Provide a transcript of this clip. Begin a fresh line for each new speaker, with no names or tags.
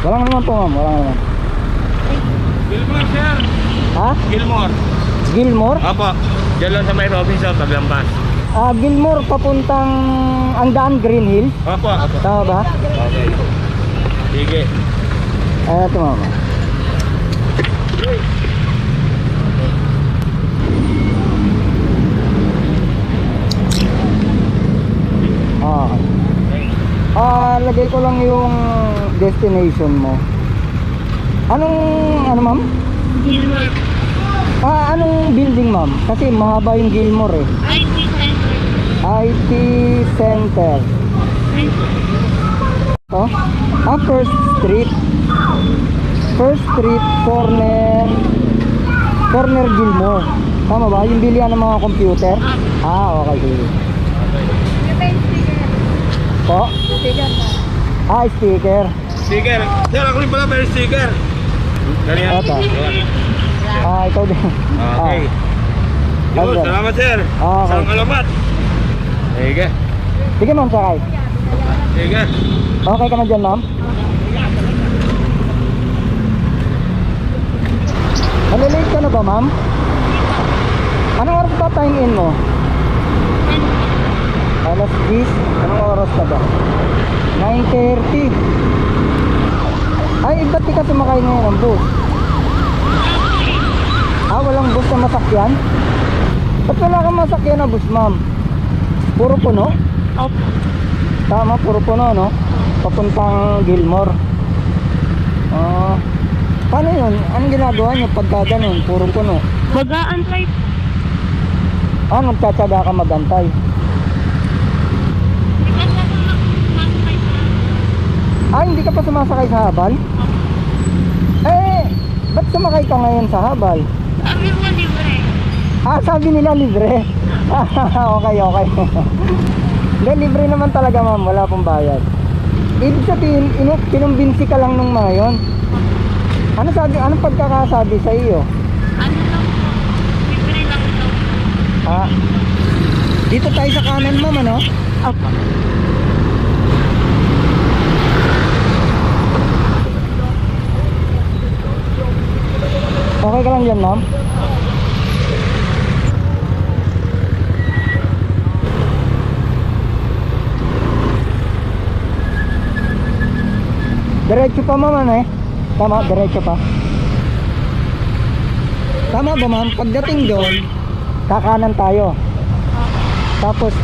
Walang naman po ma'am, walang naman.
Gilmore, sir.
Ha?
Gilmore.
Gilmore?
Opo. Diyan lang sa may Robinson, Paglampas.
Gilmore papuntang Angdaan Green Hills.
Opo. Opo.
Tama ba?
Okay. Sige.
Eto ma'am. Lagay ko lang yung destination mo. Anong ano ma'am?
Gilmore.
Anong building ma'am? Kasi mahaba yung Gilmore eh.
IT Center.
IT Center. Oh? First Street. First Street corner Gilmore. Tama ba? Yung bilihan ng mga computer? Okay. Sige. Po?
Sticker
Sticker.
ba?
Sticker. Sir, ako rin pala may sticker. Ganyan.
Eto.
Yun.
Ikaw din.
Okay. Yun,
Sir.
salamat sir.
Okay.
Isang alamat. Sige.
Sige ma'am, sakay.
Sige.
Okay ka na dyan ma'am? Malilate ka na ba ma'am? Anong oras ba time in mo? Alas 10. Anong oras ka ba? 9:30. Ay, ba't di ka sumakay ngayon ng bus? Walang bus na masakyan? Ba't wala kang masakyan na bus ma'am? Puro puno?
Opo.
Tama, puro puno no? Papuntang Gilmore. Paano yun? Anong ginagawa nyo pagka ganun? Puro puno.
Mag-aantay.
Nagtsatsaga ka magantay. Hindi ka pa sumasakay sa habal? Ba't sumakay ka ngayon sa habal?
Sabi mo libre.
Sabi nila libre. Okay. Hindi, libre naman talaga ma'am, wala pong bayad. Ibig sabihin, kinumbinsi ka lang nung mga yun. Anong pagkakasabi sa iyo?
Ano lang po? Libre lang daw.
Dito tayo sa kanan ma'am, ano?
Opo.
Okay ka lang dyan ma'am? Diretso pa ma'am, ano eh? Tama, diretso pa. Tama ba ma'am? Pagdating doon, kakanan tayo. Tapos